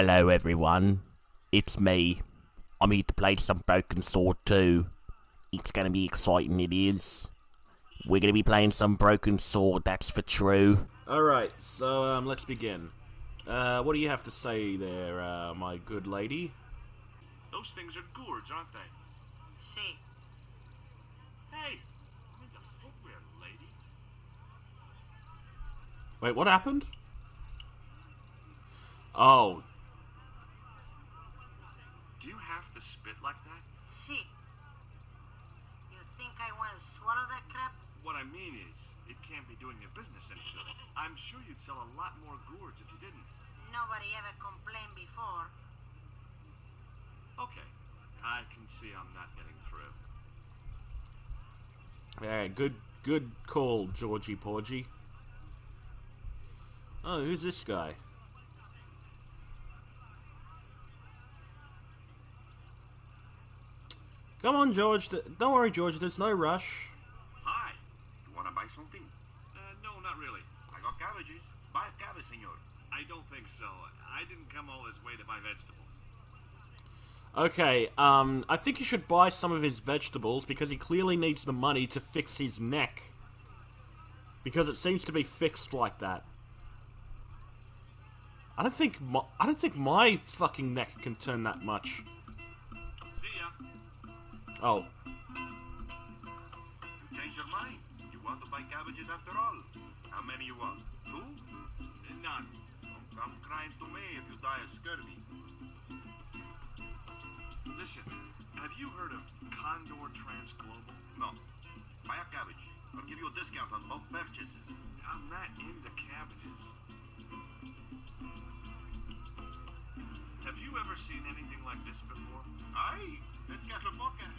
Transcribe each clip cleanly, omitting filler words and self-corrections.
Hello everyone, it's me. I'm here to play some Broken Sword 2. It's gonna be exciting, it is. We're gonna be playing some Broken Sword, that's for true. Alright, so let's begin. What do you have to say there, my good lady? Those things are gourds, aren't they? See. Hey, I'm into footwear, lady. Wait, what happened? Oh. Do you have to spit like that? See. You think I want to swallow that crap? What I mean is, it can't be doing your business any good. I'm sure you'd sell a lot more gourds if you didn't. Nobody ever complained before. Okay, I can see I'm not getting through. Yeah, good call, Georgie Porgy. Oh, who's this guy? Come on, George. Don't worry, George. There's no rush. Hi. You wanna buy something? No, not really. I got cabbages. Buy a cabbage, senor. I don't think so. I didn't come all this way to buy vegetables. Okay, I think you should buy some of his vegetables because he clearly needs the money to fix his neck. Because it seems to be fixed like that. I don't think my fucking neck can turn that much. See ya. Oh. You changed your mind. You want to buy cabbages after all. How many you want? 2? None. Don't come crying to me if you die of scurvy. Listen, have you heard of Condor Trans Global? No. Buy a cabbage. I'll give you a discount on both purchases. I'm not into cabbages. Have you ever seen anything like this before? Aye. Let's get la boca.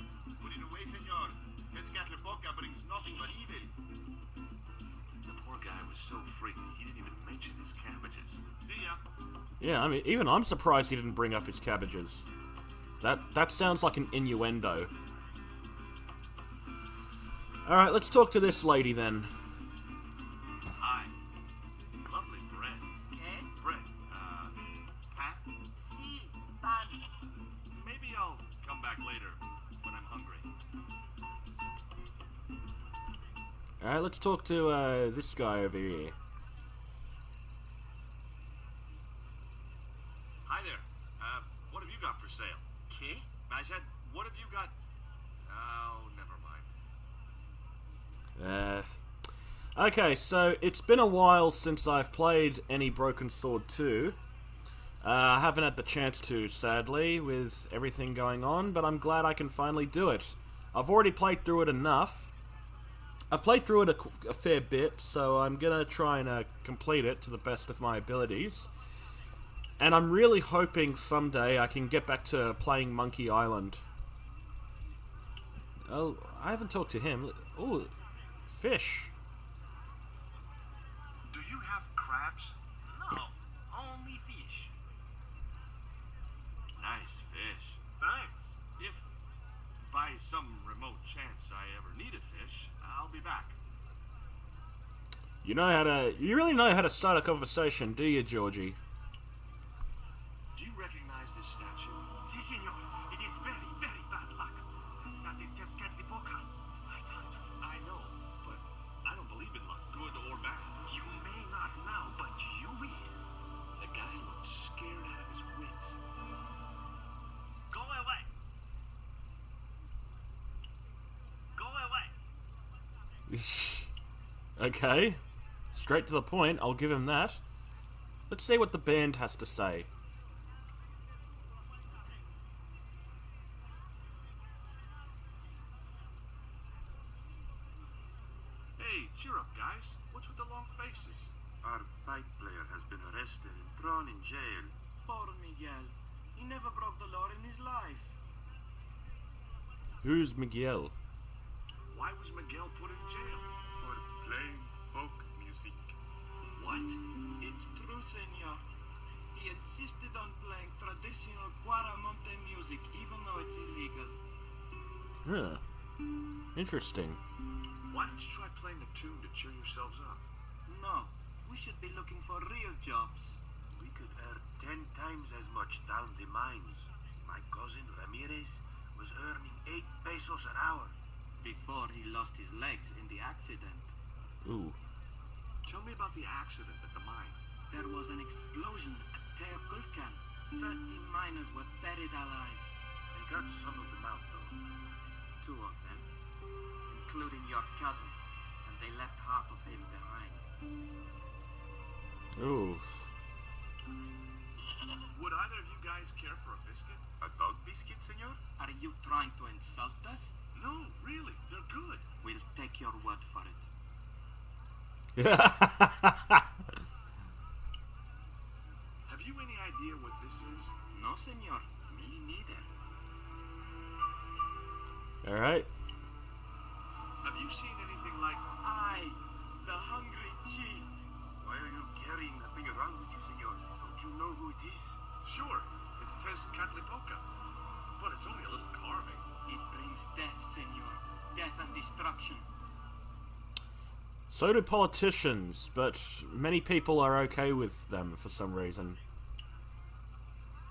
Put it away, senor. Let's get la boca brings nothing but evil. The poor guy was so freaked he didn't even mention his cabbages. See ya. Yeah, I mean, even I'm surprised he didn't bring up his cabbages. That sounds like an innuendo. Alright, let's talk to this lady then. Hi. Lovely bread. Eh? Bread. Pat? See, pan. Maybe I'll come back later when I'm hungry. Alright, let's talk to this guy over here. Hi there. What have you got for sale? ¿Qué? I said, what have you got? Oh, never mind. Okay, so it's been a while since I've played any Broken Sword 2. I haven't had the chance to, sadly, with everything going on, but I'm glad I can finally do it. I've already played through it enough. I've played through it a fair bit, so I'm gonna try and complete it to the best of my abilities. And I'm really hoping someday I can get back to playing Monkey Island. Oh, I haven't talked to him. Oh, fish. Do you have crabs? No, only fish. Nice fish. Thanks. If by some remote chance I ever need a fish, I'll be back. You really know how to start a conversation, do you, Georgie? Do you recognize this statue? Si, senor. It is very, very bad luck. That is just Catlipoca. I don't. I know, but I don't believe in luck, good or bad. You may not now, but you will. The guy looked scared out of his wits. Go away! Go away! Okay. Straight to the point, I'll give him that. Let's see what the band has to say. Hey, cheer up, guys. What's with the long faces? Our pipe player has been arrested and thrown in jail. Poor Miguel. He never broke the law in his life. Who's Miguel? Why was Miguel put in jail? For playing folk music. What? It's true, senor. He insisted on playing traditional Quaramonte music, even though it's illegal. Huh. Interesting. Why don't you try playing a tune to cheer yourselves up? No, we should be looking for real jobs. We could earn 10 10 times as much down the mines. My cousin Ramirez was earning 8 pesos an hour. Before he lost his legs in the accident. Ooh. Tell me about the accident at the mine. There was an explosion at Teoculcan. 30 miners were buried alive. They got some of them out, though. 2 of them, including your cousin, and they left half of him behind. Ooh. Would either of you guys care for a biscuit? A dog biscuit, senor? Are you trying to insult us? No, really, they're good. We'll take your word for it. Have you any idea what this is? No, senor. Me neither. Alright. Have you seen anything like... I, the hungry chief. Why are you carrying that thing around with you, senor? Don't you know who it is? Sure, it's Tezcatlipoca. But it's only a little carving. It brings death, senor. Death and destruction. So do politicians, but many people are okay with them for some reason.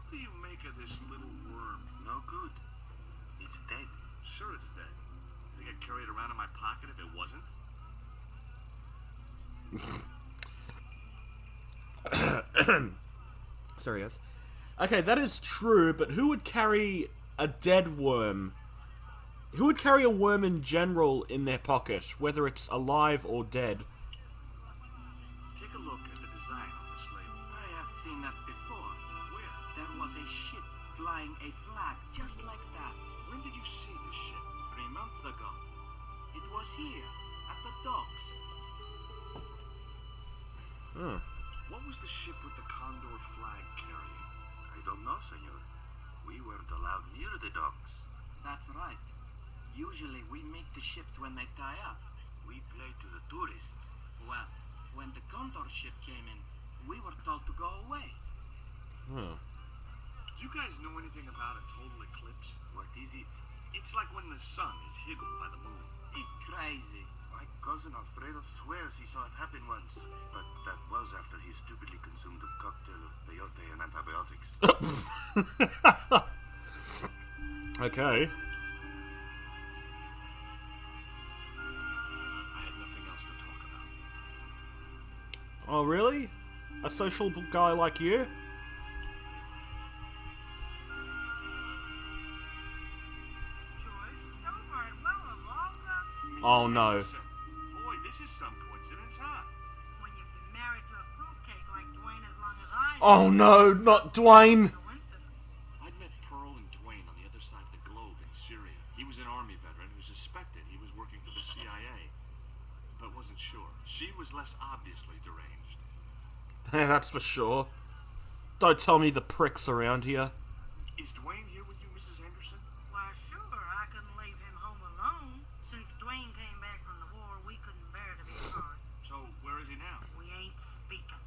What do you make of this little worm? No good. It's dead. Sure it's dead. Think I'd carry it around in my pocket if it wasn't? Sorry, guys. Okay, that is true, but who would carry a dead worm? Who would carry a worm in general in their pocket, whether it's alive or dead? Take a look at the design on this label. I have seen that before. Where? There was a ship flying a flag just like that. When did you see this ship? 3 months ago. It was here, at the docks. Hmm. What was the ship with the condor flag carrying? I don't know, senor. We weren't allowed near the docks. That's right. Usually we meet the ships when they tie up. We play to the tourists. Well, when the condor ship came in, we were told to go away. Hmm. Do you guys know anything about a total eclipse? What is it? It's like when the sun is hidden by the moon. It's crazy. My cousin Alfredo swears he saw it happen once. But that was after he stupidly consumed a cocktail of peyote and antibiotics. Okay. I had nothing else to talk about. Oh, really? A social guy like you? George Stobart, well, along the... Oh, no. Henderson. Boy, this is some coincidence, huh? When you've been married to a fruitcake like Duane as long as I have. Oh, no, not Duane. Coincidence. I'd met Pearl and Duane on the other side of the globe in Syria. He was an army veteran who suspected he was working for the CIA, but wasn't sure. She was less obviously deranged. That's for sure. Don't tell me the pricks around here. Is Duane here with you, Mrs. Henderson? Why, sure, I couldn't leave him home alone. Since Duane came back from the war, we couldn't bear to be apart. So, where is he now? We ain't speaking.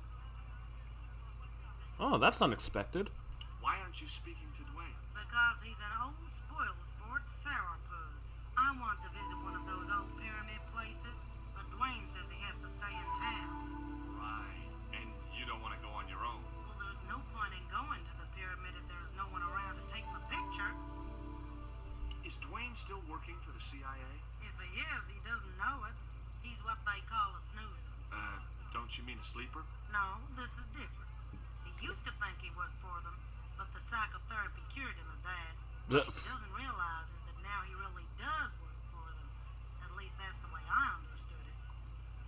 Oh, that's unexpected. Why aren't you speaking to Duane? Because he's an old spoil-sport sourpuss. I want to visit one of those old pyramid places, but Duane says he has to stay in town. Right. And you don't want to go on your own. Well, there's no point in going to the pyramid if there's no one around to take my picture. Is Duane still working for the CIA? If he is, he doesn't know it. He's what they call a snoozer. Don't you mean a sleeper? No, this is different. He used to think he worked for them, but the psychotherapy cured him of that. What he doesn't realize is that now he really does work for them. At least that's the way I understood it.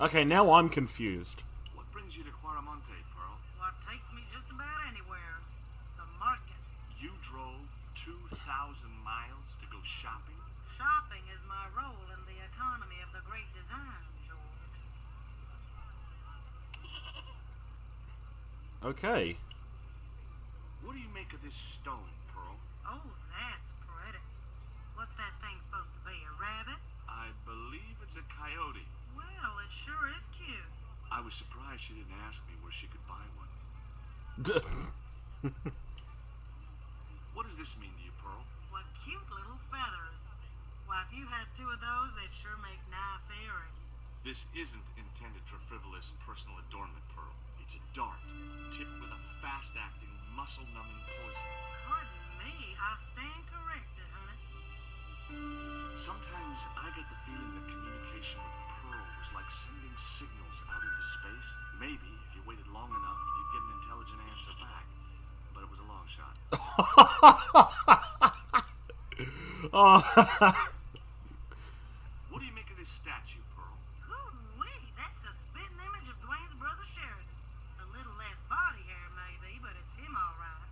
Okay, now I'm confused. What brings you to Quaramonte, Pearl? What takes me just about anywheres. The market. You drove 2,000 miles to go shopping? Shopping is my role in the economy of the Great Design, George. Okay. What do you make of this stone, Pearl? Oh, that's pretty. What's that thing supposed to be, a rabbit? I believe it's a coyote. Well, it sure is cute. I was surprised she didn't ask me where she could buy one. What does this mean to you, Pearl? What cute little feathers. Why, if you had 2 of those, they'd sure make nice earrings. This isn't intended for frivolous personal adornment, Pearl. It's a dart, tipped with a fast-acting, muscle-numbing poison. Pardon me, I stand corrected, honey. Sometimes I get the feeling that communication with Pearl was like sending signals out into space. Maybe, if you waited long enough, you'd get an intelligent answer back. But it was a long shot. Oh. What do you make of this statue, Pearl? Ooh-wee, that's a spitting image of Duane's brother Sheridan. A little less body hair, maybe, but it's him all right.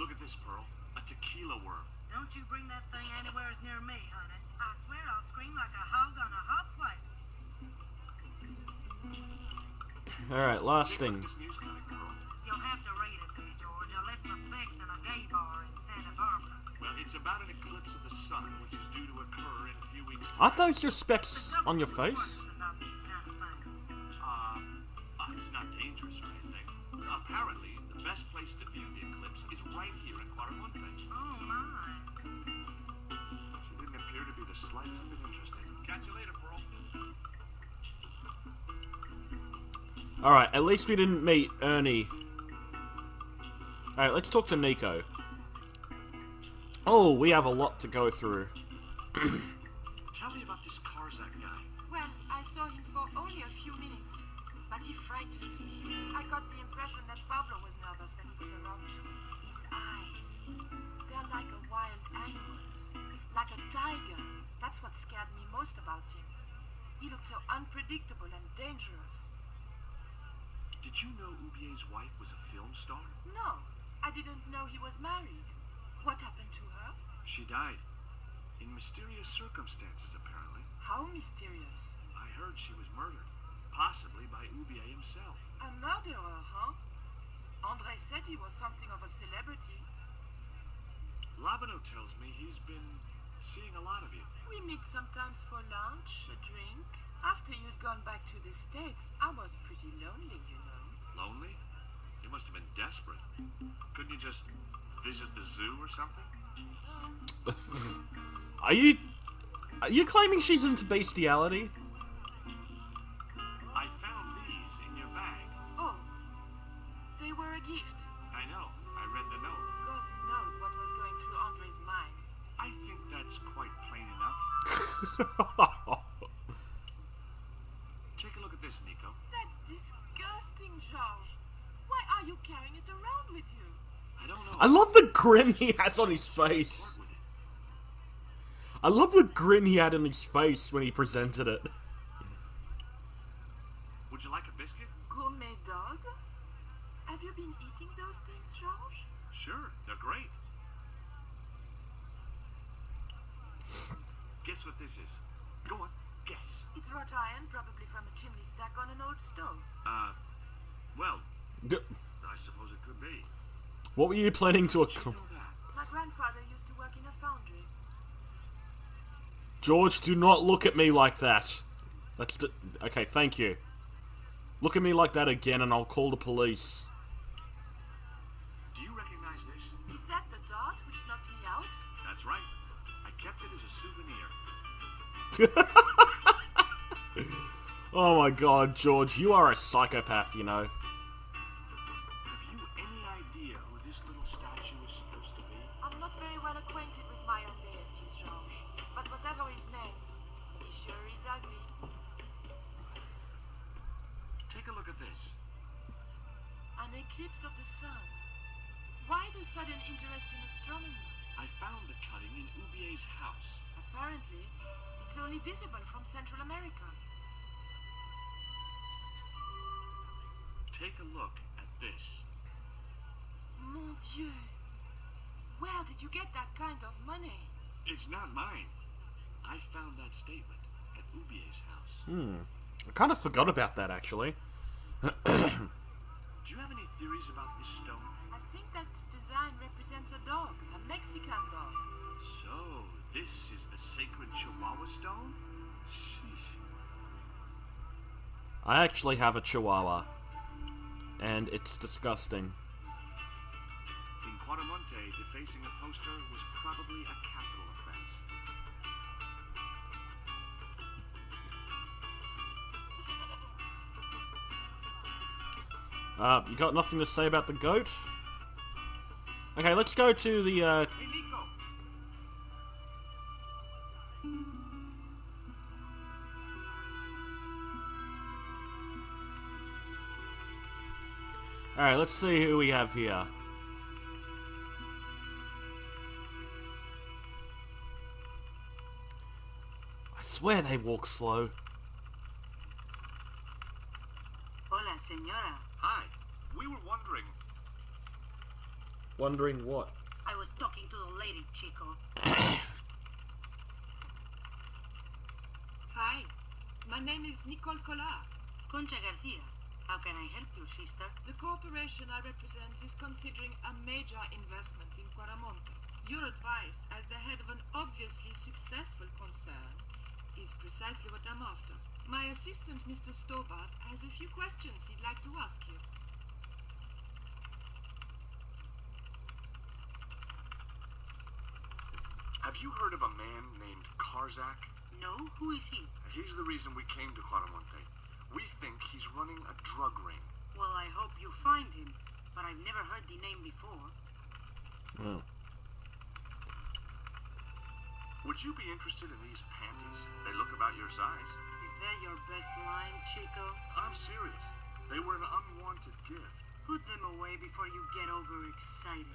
Look at this, Pearl. A tequila worm. Don't you bring that thing anywhere near me, honey. I swear I'll scream like a hog on a hot plate. Alright, last Take a look thing. at this news clipping, Pearl. You'll have to read it to me, George. I left my specs in a gay bar in Santa Barbara. Well, it's about an eclipse of the sun, which is due to occur in a few weeks' time. Aren't those your specs on your face? About these kind of things. It's not dangerous or anything. Apparently, the best place to view the eclipse is right here in Quaramonte. Oh, my. She didn't appear to be the slightest bit interested. Catch you later, Pearl. Alright, at least we didn't meet Ernie. Alright, let's talk to Nico. Oh, we have a lot to go through. Tell me about this Karzak guy. Well, I saw him for only a few minutes, but he frightened me. I got the impression that Pablo was nervous when he was around too. His eyes, they're like a wild animal's, like a tiger. That's what scared me most about him. He looked so unpredictable and dangerous. Did you know Ubier's wife was a film star? No, I didn't know he was married. What happened to her? She died. In mysterious circumstances, apparently. How mysterious. I heard she was murdered. Possibly by Ubier himself. A murderer, huh? Andre said he was something of a celebrity. Labano tells me he's been seeing a lot of you. We meet sometimes for lunch, a drink. After you'd gone back to the States, I was pretty lonely, you know. Lonely? You must have been desperate. Couldn't you just visit the zoo or something? Are you claiming she's into bestiality? I found these in your bag. Oh, they were a gift. I know. I read the note. God knows what was going through Andre's mind. I think that's quite plain enough. Take a look at this, Nico. That's disgusting, Georges. Why are you carrying it around with you? I don't know. I love the grin he has on his face. Part with it. I love the grin he had on his face when he presented it. Would you like a biscuit? Gourmet dog? Have you been eating those things, Georges? Sure, they're great. Guess what this is? Go on, guess. It's wrought iron, probably from a chimney stack on an old stove. Well, D- I suppose it could be. What were you planning to You accomplish? know that. My grandfather used to work in a foundry. George, do not look at me like that. Okay, thank you. Look at me like that again and I'll call the police. Do you recognize this? Is that the dart which knocked me out? That's right. I kept it as a souvenir. Oh my god, George, you are a psychopath, you know. Have you any idea who this little statue is supposed to be? I'm not very well acquainted with Mayan deities, Georges. But whatever his name, he sure is ugly. Take a look at this. An eclipse of the sun. Why the sudden interest in astronomy? I found the cutting in Ubier's house. Apparently, it's only visible from Central America. Take a look at this. Mon Dieu! Where did you get that kind of money? It's not mine. I found that statement at Ubier's house. I kind of forgot about that, actually. Do you have any theories about this stone? I think that design represents a dog, a Mexican dog. So, this is the sacred Chihuahua stone? Sheesh. I actually have a chihuahua. And it's disgusting. In Quaramonte, defacing a poster was probably a capital offense. You got nothing to say about the goat? Okay, let's go to the, Hey, Nico. Alright, let's see who we have here. I swear they walk slow. Hola, senora. Hi. We were wondering. Wondering what? I was talking to the lady, Chico. Hi, my name is Nicole Collard. Concha Garcia. How can I help you, sister? The corporation I represent is considering a major investment in Quaramonte. Your advice, as the head of an obviously successful concern, is precisely what I'm after. My assistant, Mr. Stobart, has a few questions he'd like to ask you. Have you heard of a man named Karzak? No? Who is he? He's the reason we came to Quaramonte. We think he's running a drug ring. Well, I hope you find him, but I've never heard the name before. Oh. Would you be interested in these panties? They look about your size. Is that your best line, Chico? I'm serious. They were an unwanted gift. Put them away before you get overexcited.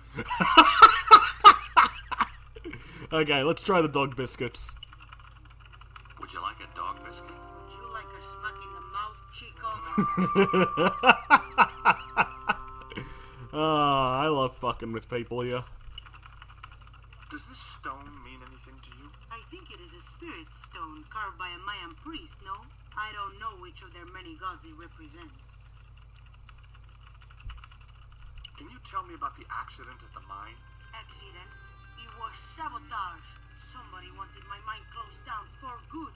Okay, let's try the dog biscuits. Would you like a dog biscuit? Would you like a smack in the mouth, Chico? I love fucking with people here. Does this stone mean anything to you? I think it is a spirit stone carved by a Mayan priest, no? I don't know which of their many gods it represents. Can you tell me about the accident at the mine? Accident? It was sabotage. Somebody wanted my mine closed down for good.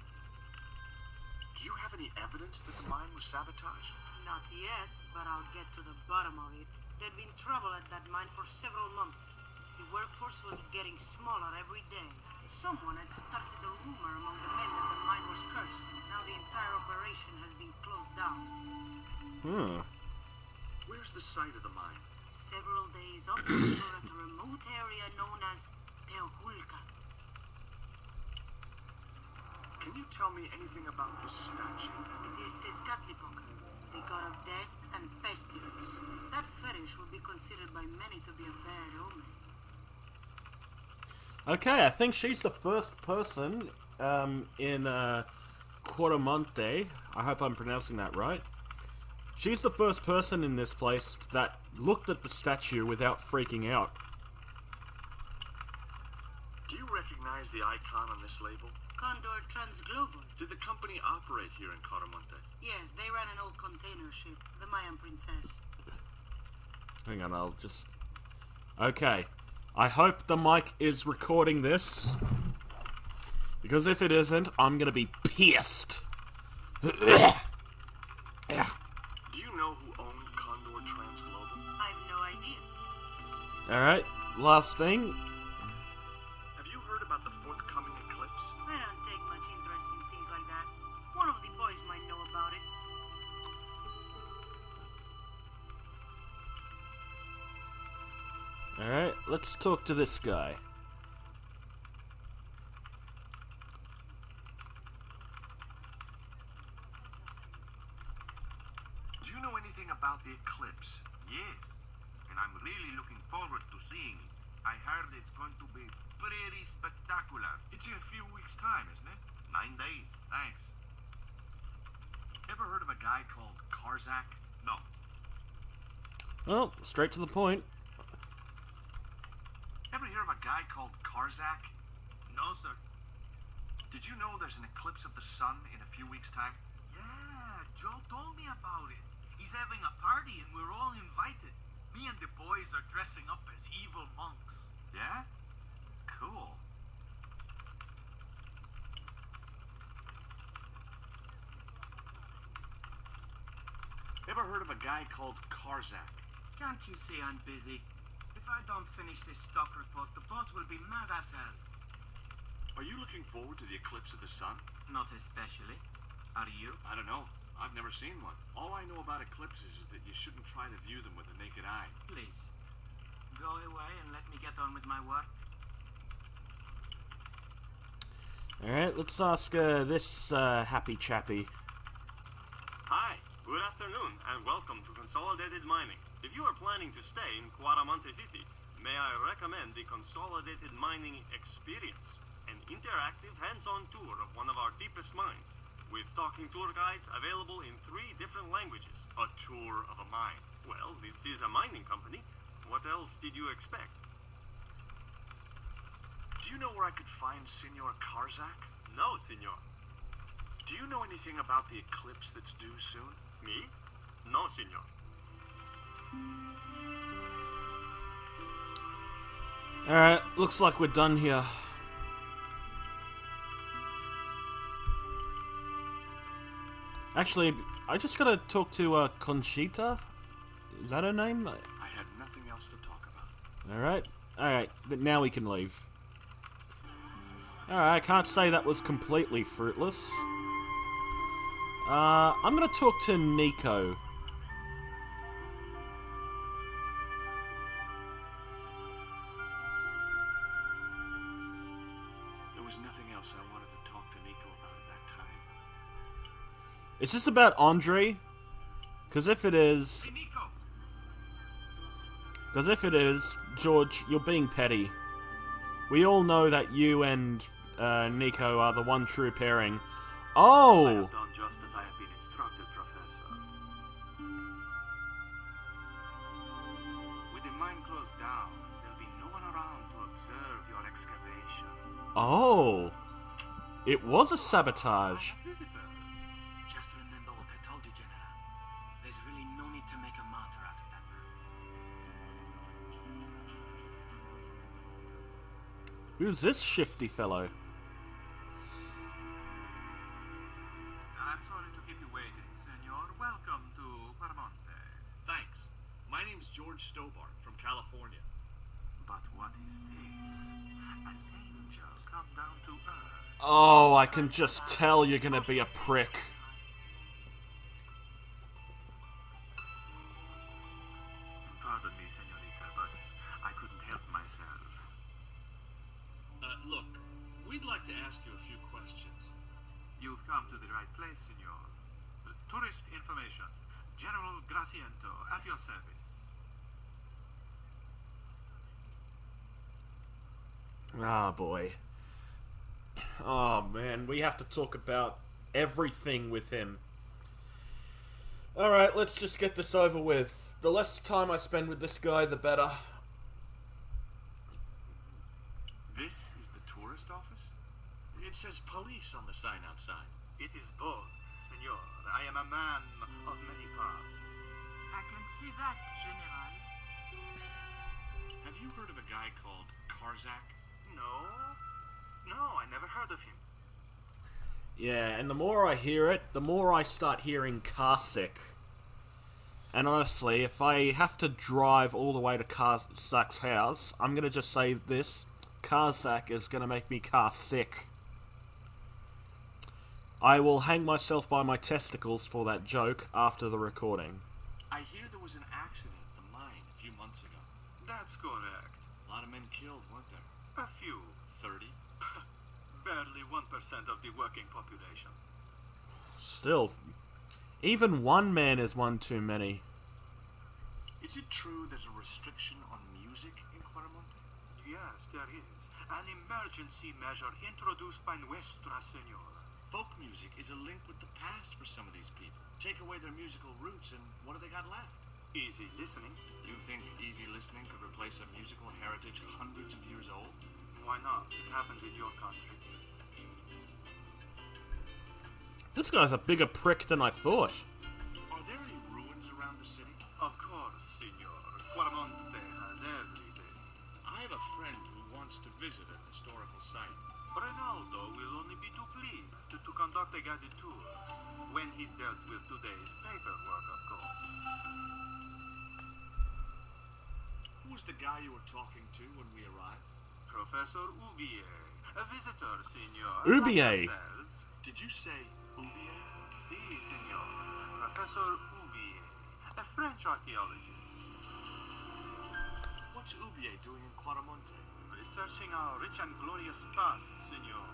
Do you have any evidence that the mine was sabotaged? Not yet, but I'll get to the bottom of it. There'd been trouble at that mine for several months. The workforce was getting smaller every day. Someone had started a rumor among the men that the mine was cursed. Now the entire operation has been closed down. Where's the site of the mine? Several days offshore at a remote area known as Teoculcan. Can you tell me anything about the statue? It is Tezcatlipoca, the god of death and pestilence. That fetish would be considered by many to be a bad omen. Okay, I think she's the first person in Quaramonte. I hope I'm pronouncing that right. She's the first person in this place that looked at the statue without freaking out. Do you recognize the icon on this label? Condor Transglobal. Did the company operate here in Quaramonte? Yes, they ran an old container ship, the Mayan Princess. Hang on, I'll just... Okay. I hope the mic is recording this. Because if it isn't, I'm gonna be pissed. Do you know who owned Condor Transglobal? I have no idea. Alright, last thing. Have you heard about the forthcoming eclipse? I don't take much interest in things like that. One of the boys might know about it. Alright, let's talk to this guy. Do you know anything about the eclipse? Yes, and I'm really looking forward to seeing it. I heard it's going to be pretty spectacular. It's in a few weeks' time, isn't it? 9 days, thanks. Ever heard of a guy called Karzak? No, Well, straight to the point. Ever hear of a guy called Karzak? no, sir. Did you know there's an eclipse of the sun in a few weeks' time? Yeah, Joe told me about it. He's having a party and we're all invited. Me and the boys are dressing up as evil monks. Yeah? Cool. Ever heard of a guy called Karzak? Can't you say I'm busy? If I don't finish this stock report, the boss will be mad as hell. Are you looking forward to the eclipse of the sun? Not especially. Are you? I don't know. I've never seen one. All I know about eclipses is that you shouldn't try to view them with the naked eye. Please, go away and let me get on with my work. Alright, let's ask this happy chappy. Hi, good afternoon, and welcome to Consolidated Mining. If you are planning to stay in Quaramonte City, may I recommend the Consolidated Mining Experience, an interactive hands-on tour of one of our deepest mines, with talking tour guides available in 3 different languages. A tour of a mine. Well, this is a mining company. What else did you expect? Do you know where I could find Senor Karzak? No, senor. Do you know anything about the eclipse that's due soon? Me? No, senor. Alright, looks like we're done here. Actually, I just gotta talk to Conchita. Is that her name? I had nothing else to talk about. Alright, but now we can leave. Alright, I can't say that was completely fruitless. I'm gonna talk to Nico. There was nothing else I wanted to talk to Nico about at that time. Is this about Andre? Because if it is... Hey, Nico! Because if it is, George, you're being petty. We all know that you and Nico are the one true pairing. I Oh! have done just as I have been instructed, Professor. With the mine closed down, there'll be no one around to observe your excavation. Oh! It was a sabotage. Visitor. Just remember what I told you, General. There's really no need to make a martyr out of that man. Who's this shifty fellow? I'm sorry to keep you waiting, senor. Welcome to Quaramonte. Thanks. My name's George Stobart from California. But what is this? An angel come down to earth. Oh, I can just tell you're gonna be a prick. Pardon me, senorita, but I couldn't help myself. Look, we'd like to ask you a few questions. You've come to the right place, senor. Tourist information. General Graciento, at your service. Ah, boy. Oh, man, we have to talk about everything with him. Alright, let's just get this over with. The less time I spend with this guy, the better. This is the tourist office? It says police on the sign outside. It is both, senor. I am a man of many parts. I can see that, General. Have you heard of a guy called Karzak? No, I never heard of him. Yeah, and the more I hear it, the more I start hearing car sick. And honestly, if I have to drive all the way to Karzak's house, I'm gonna just say this. Karzak is gonna make me car sick. I will hang myself by my testicles for that joke after the recording. I hear there was an accident at the mine a few months ago. That's correct. A lot of men killed, weren't there? A few. 30? Barely 1% of the working population. Still, even one man is one too many. Is it true there's a restriction on music in Quaramonte? Yes, there is. An emergency measure introduced by Nuestra Senora. Folk music is a link with the past for some of these people. Take away their musical roots and what do they got left? Easy listening. You think easy listening could replace a musical heritage hundreds of years old? Why not? It happened in your country. This guy's a bigger prick than I thought. Are there any ruins around the city? Of course, senor. Quaramonte has everything. I have a friend who wants to visit a historical site. Ronaldo will only be too pleased to conduct a guided tour when he's dealt with today's paperwork, of course. Who was the guy you were talking to when we arrived? Professor Ubier, a visitor, senor. Ubier. Like yourselves. Did you say Ubier? Si, senor. Professor Oubier, a French archaeologist. What's Oubier doing in Quaramonte? Researching our rich and glorious past, senor.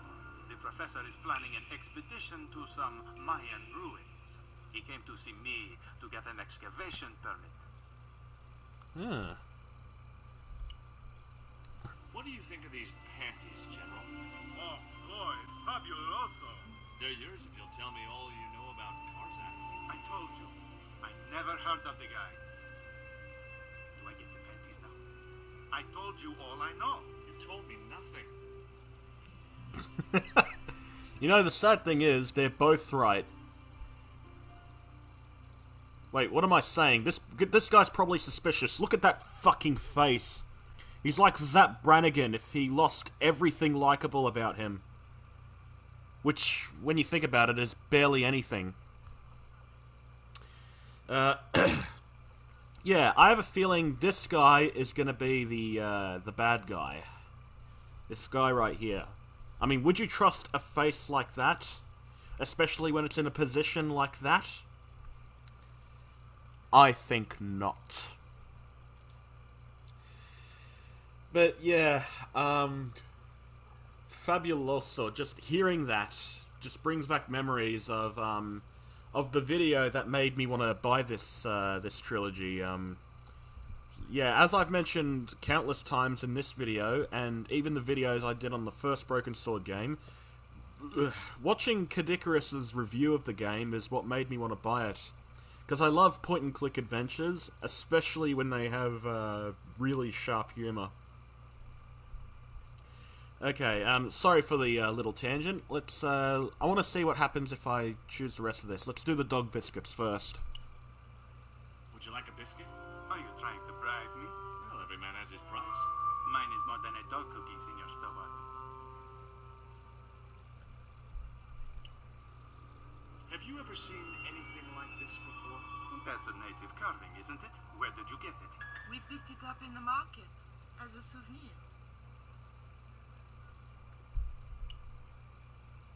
The professor is planning an expedition to some Mayan ruins. He came to see me to get an excavation permit. What do you think of these panties, General? Oh, boy, fabuloso. They're yours if you'll tell me all you know about Karzak. I told you, I never heard of the guy. Do I get the panties now? I told you all I know. You told me nothing. You know, the sad thing is, they're both right. Wait, what am I saying? This guy's probably suspicious. Look at that fucking face. He's like Zap Brannigan if he lost everything likable about him. Which, when you think about it, is barely anything. Yeah, I have a feeling this guy is gonna be the bad guy. This guy right here. I mean, would you trust a face like that? Especially when it's in a position like that? I think not. But yeah, fabuloso. Just hearing that just brings back memories of the video that made me want to buy this this trilogy. Yeah, as I've mentioned countless times in this video, and even the videos I did on the first Broken Sword game, watching Kadikarus's review of the game is what made me want to buy it. Because I love point-and-click adventures, especially when they have really sharp humor. Okay, sorry for the little tangent. Let's, I want to see what happens if I choose the rest of this. Let's do the dog biscuits first. Would you like a biscuit? Are you trying to bribe me? Well, every man has his price. Mine is more than a dog cookie, Senor Stobart. Have you ever seen anything like this before? That's a native carving, isn't it? Where did you get it? We picked it up in the market as a souvenir.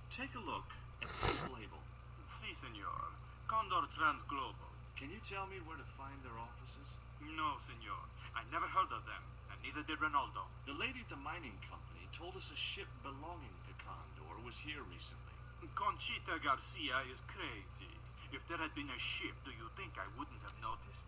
Take a look at this label. Si, senor. Condor Transglobal. Can you tell me where to find their offices? No, senor. I never heard of them, and neither did Ronaldo. The lady at the mining company told us a ship belonging to Condor was here recently. Conchita Garcia is crazy. If there had been a ship, do you think I wouldn't have noticed?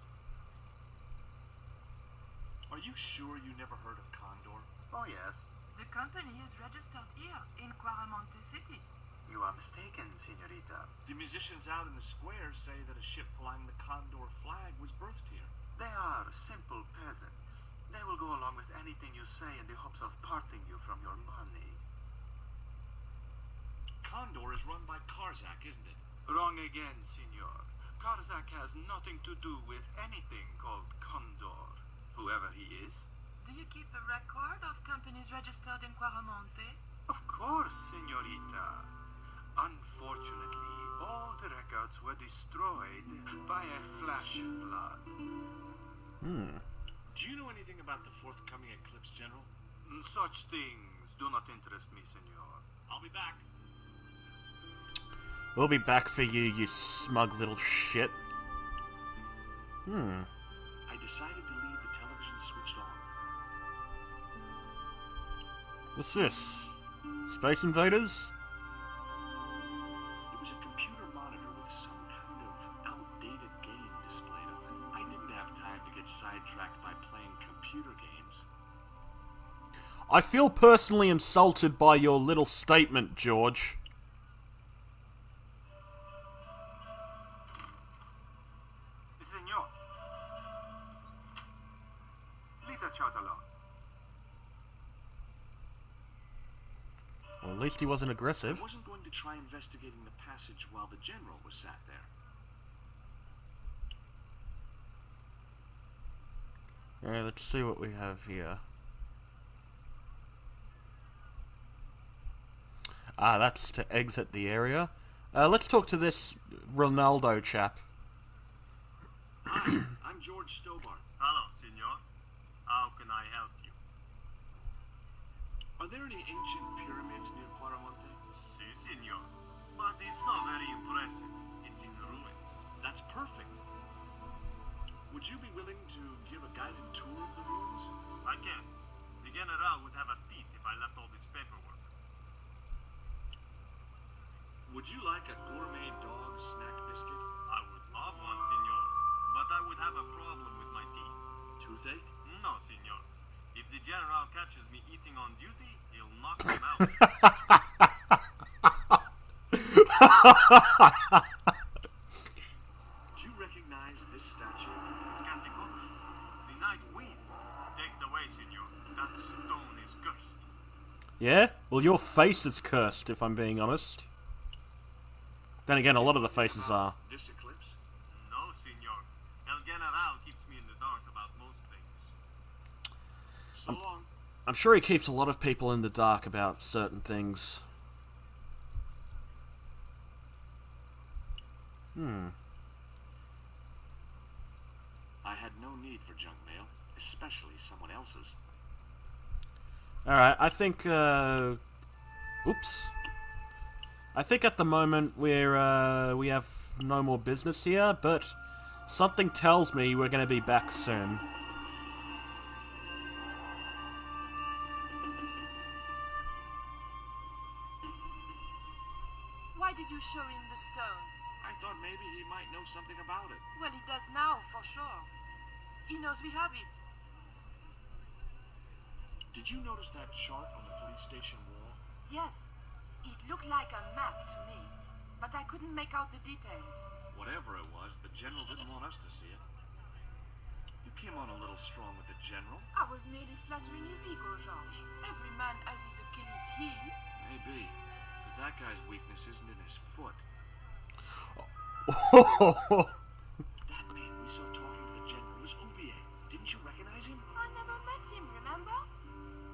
Are you sure you never heard of Condor? Oh, yes. The company is registered here in Quaramonte City. You are mistaken, senorita. The musicians out in the square say that a ship flying the Condor flag was birthed here. They are simple peasants. They will go along with anything you say in the hopes of parting you from your money. Condor is run by Karzak, isn't it? Wrong again, senor. Karzak has nothing to do with anything called Condor, whoever he is. Do you keep a record of companies registered in Quaramonte? Of course, senorita. Unfortunately, all the records were destroyed by a flash flood. Do you know anything about the forthcoming eclipse, General? Such things do not interest me, senor. I'll be back. We'll be back for you, you smug little shit. I decided to leave the television switched on. What's this? Space Invaders? It was a computer monitor with some kind of outdated game displayed on it. I didn't have time to get sidetracked by playing computer games. I feel personally insulted by your little statement, George. Senor. Leave that child alone. Well, at least he wasn't aggressive. I wasn't going to try investigating the passage while the General was sat there. Alright, let's see what we have here. Ah, that's to exit the area. Let's talk to this Ronaldo chap. Hi, I'm George Stobart. Hello, senor. How can I help you? Are there any ancient pyramids near Quaramonte? Si, senor. But it's not very impressive. It's in ruins. That's perfect. Would you be willing to give a guided tour of the ruins? I can. The General would have a fit if I left all this paperwork. Would you like a gourmet dog snack biscuit? I would love one, senor. But I would have a problem with my teeth. Toothache? No, senor. If the General catches me eating on duty, he'll knock them out. Do you recognize this statue? It's Cantico. The night wind. Take it away, senor. That stone is cursed. Yeah? Well, your face is cursed, if I'm being honest. Then again, a lot of the faces are. This eclipse? No, senor. El General keeps me in the dark about most things. So long. I'm sure he keeps a lot of people in the dark about certain things. I had no need for junk mail, especially someone else's. Alright, I think, oops. I think at the moment we have no more business here, but something tells me we're gonna be back soon. Why did you show him the stone? I thought maybe he might know something about it. Well, he does now, for sure. He knows we have it. Did you notice that chart on the police station wall? Yes. It looked like a map to me, but I couldn't make out the details. Whatever it was, the general didn't want us to see it. You came on a little strong with the general. I was merely flattering his ego, Georges. Every man has his Achilles heel. Maybe. But that guy's weakness isn't in his foot. That man we saw talking to the general was Oubier. Didn't you recognize him? I never met him, remember?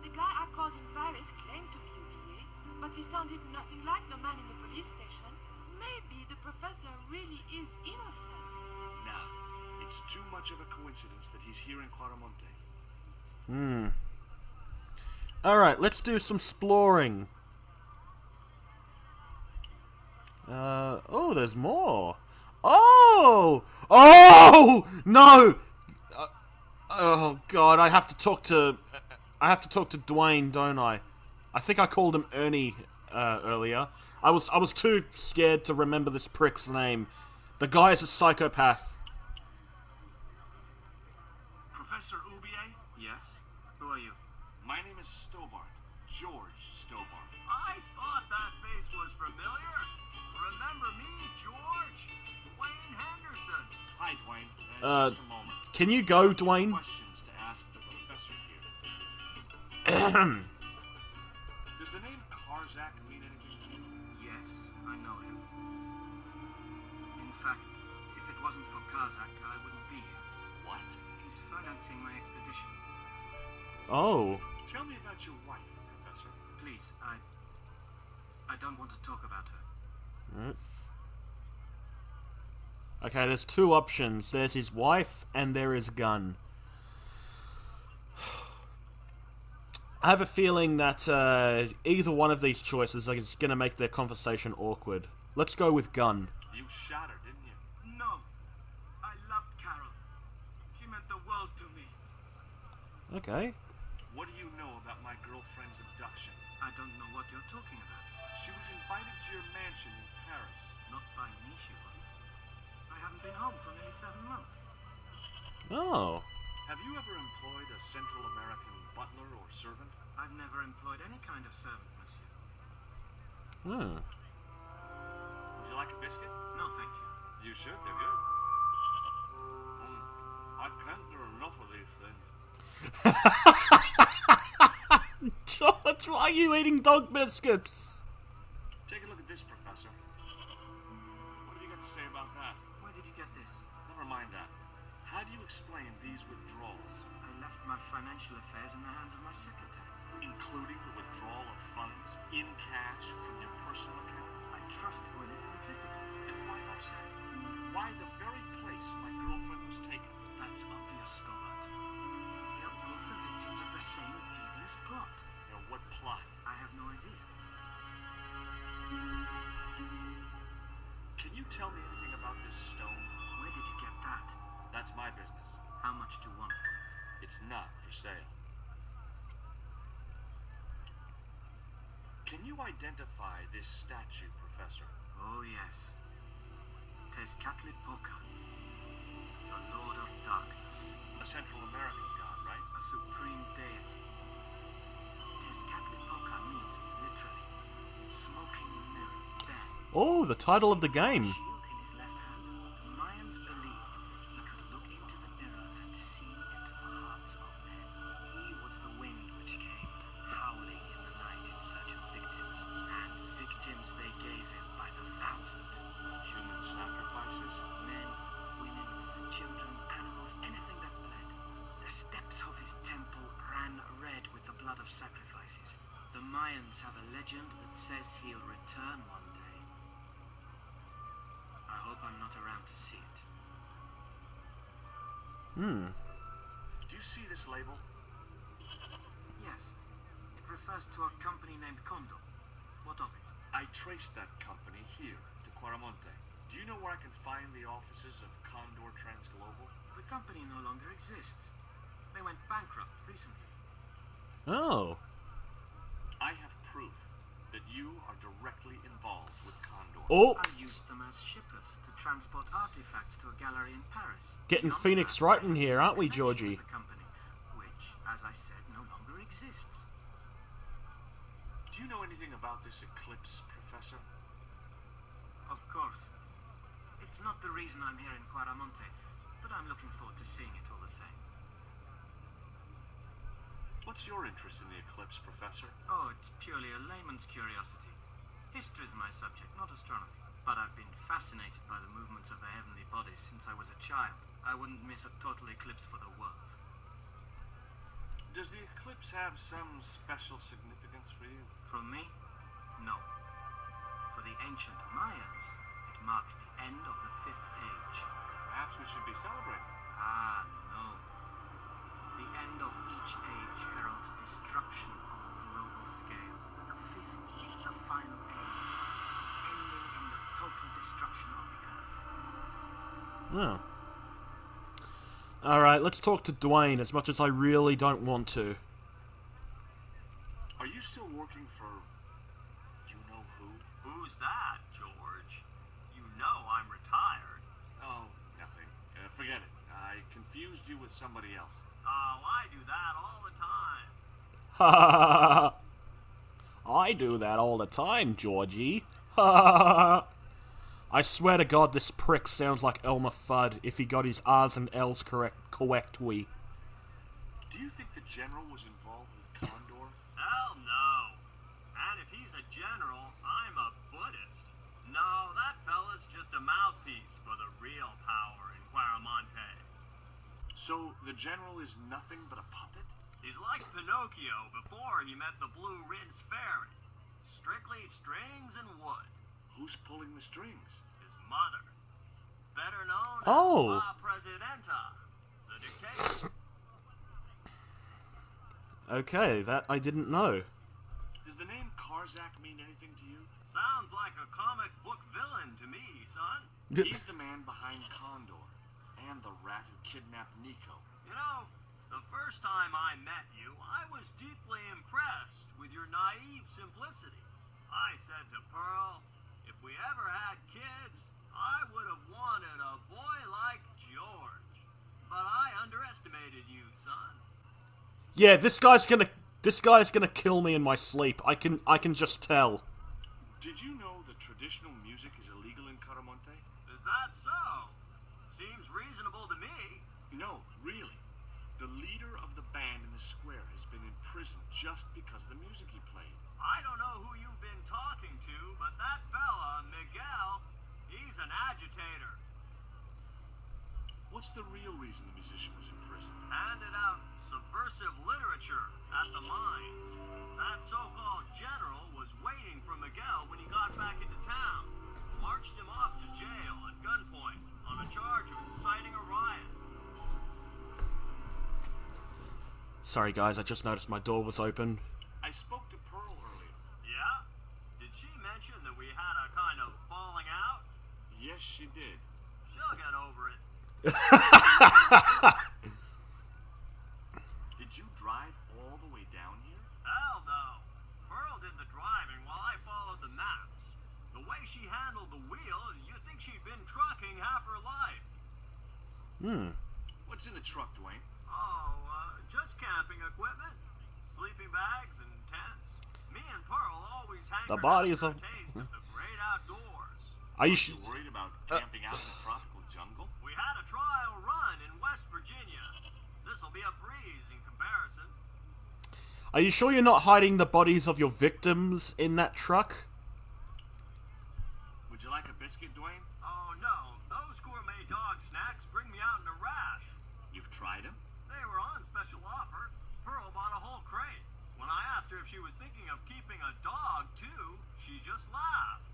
The guy I called in Paris claimed to be Oubier, but he sounded nothing like the man in the police station. Maybe the professor really is innocent. Nah, it's too much of a coincidence that he's here in Quaramonte. Alright, let's do some exploring. Oh, there's more. Oh! Oh! No! Oh god, I have to talk to Duane, don't I? I think I called him Ernie earlier. I was too scared to remember this prick's name. The guy is a psychopath. Professor Oubier? Yes? Who are you? My name is Stobart. George Stobart. I thought that face was familiar. Remember me, George? Duane Henderson. Hi, Duane. Just a moment. Can you go, Duane? Questions to ask the professor here. Does the name Karzak mean anything to you? Yes, I know him. In fact, if it wasn't for Kazakh, I wouldn't be here. What? He's financing my expedition. Oh. Tell me about your wife, Professor. Please, I don't want to talk about her. Okay, there's two options. There's his wife, and there is Gun. I have a feeling that either one of these choices is going to make their conversation awkward. Let's go with Gun. You shot her, didn't you? No. I loved Carol. She meant the world to me. Okay. What do you know about my girlfriend's abduction? I don't know what you're talking about. She was invited to your mansion in Paris. Not by me, she wasn't. I haven't been home for nearly 7 months. Oh. Have you ever employed a Central American butler or servant? I've never employed any kind of servant, monsieur. Would you like a biscuit? No, thank you. You should, they're good. I can't do enough of these things. George, why are you eating dog biscuits? Take a look at this, Professor. What have you got to say about that? Where did you get this? Never mind that. How do you explain these withdrawals? I left my financial affairs in the hands of my secretary. Including the withdrawal of funds in cash from your personal account? I trust Gwyneth implicitly. And why not say? Why the very place my girlfriend was taken? That's obvious, Stobart. We are both the victims of the same devious plot. What plot? I have no idea. That's my business. How much do you want for it? It's not for sale. Can you identify this statue, Professor? Oh, yes. Tezcatlipoca, the Lord of Darkness. A Central American god, right? A supreme deity. Tezcatlipoca means literally smoking mirror. There. Oh, the title of the game. Shield in his left hand. The Mayans believed he could look into the mirror and see into the hearts of men. He was the wind which came howling in the night in search of victims, and victims they gave him by the thousand. Human sacrifices. Men, women, children, animals, anything that bled. The steps of his temple ran red with the blood of sacrifices. The Mayans have a legend that says he'll return one day. I hope I'm not around to see it. Do you see this label? Yes. It refers to a company named Condor. What of it? I traced that company here to Quaramonte. Do you know where I can find the offices of Condor Transglobal? The company no longer exists. They went bankrupt recently. Oh. I have proof that you are directly involved with Condor. Oh, I used them as shippers to transport artifacts to a gallery in Paris. getting Beyond Phoenix that, right I in have here, no aren't we, connection Georgie? with the company, which, as I said, no longer exists. Do you know anything about this eclipse, Professor? Of course. It's not the reason I'm here in Quaramonte, but I'm looking forward to seeing it all the same. What's your interest in the eclipse, Professor? Oh, it's purely a layman's curiosity. History is my subject, not astronomy. But I've been fascinated by the movements of the heavenly bodies since I was a child. I wouldn't miss a total eclipse for the world. Does the eclipse have some special significance for you? From me? No. For the ancient Mayans, it marks the end of the Fifth Age. Perhaps we should be celebrating. Ah, no. The end of each age heralds destruction on a global scale. The fifth is the final age, ending in the total destruction of the Earth. Oh. Alright, let's talk to Duane, as much as I really don't want to. Are you still working for... you know who? Who's that, George? You know I'm retired. Oh, nothing. Forget it. I confused you with somebody else. Oh, I do that all the time. Ha ha ha! I do that all the time, Georgie. Ha ha ha! I swear to God, this prick sounds like Elmer Fudd if he got his R's and L's correctly. Do you think the general was involved with Condor? Hell no. And if he's a general, I'm a Buddhist. No, that fella's just a mouthpiece for the real power in Quaramonte. So, the general is nothing but a puppet? He's like Pinocchio before he met the Blue Rinse Fairy. Strictly strings and wood. Who's pulling the strings? His mother. Better known Oh. as La Presidenta, the dictator. Okay, that I didn't know. Does the name Karzak mean anything to you? Sounds like a comic book villain to me, son. He's the man behind Condor, and the rat who kidnapped Nico. You know, the first time I met you, I was deeply impressed with your naive simplicity. I said to Pearl, if we ever had kids, I would have wanted a boy like George. But I underestimated you, son. Yeah, this guy's gonna kill me in my sleep. I can just tell. Did you know that traditional music is illegal in Quaramonte? Is that so? Seems reasonable to me. No, really. The leader of the band in the square has been in prison just because of the music he played. I don't know who you've been talking to, but that fella, Miguel, he's an agitator. What's the real reason the musician was in prison? Handed out subversive literature at the mines. That so-called general was waiting for Miguel when he got back into town. Marched him off to jail at gunpoint on a charge of inciting a riot. Sorry guys, I just noticed my door was open. I spoke to Pearl earlier. Yeah? Did she mention that we had a kind of falling out? Yes, she did. She'll get over it. Did you drive all the way down here? Hell no. Pearl did the driving while I followed the maps. The way she handled the wheel, you'd think she'd been trucking half her life. What's in the truck, Duane? Oh, just camping equipment. Sleeping bags and tents. Me and Pearl always hang The bodies of... taste of the great outdoors. Are you You worried about camping out in the tropical jungle? We had a trial run in West Virginia. This'll be a breeze in comparison. Are you sure you're not hiding the bodies of your victims in that truck? Would you like a biscuit, Duane? Oh no, those gourmet dog snacks bring me out in a rash. You've tried them? They were on special offer. Pearl bought a whole crate. When I asked her if she was thinking of keeping a dog too, she just laughed.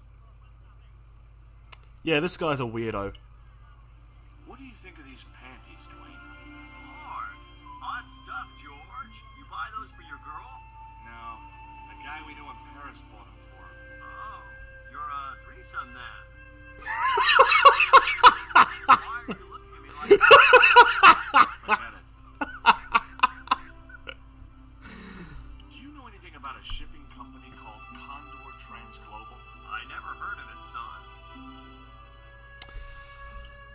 Yeah, this guy's a weirdo. What do you think of these panties, Duane? Lord, hot stuff, George. You buy those for your girl? No, a guy we know in Paris bought them for her. Oh, you're a threesome then. Why are you looking at me like that? Forget it. Do you know anything about a shipping company called Condor Transglobal? I never heard of it, son.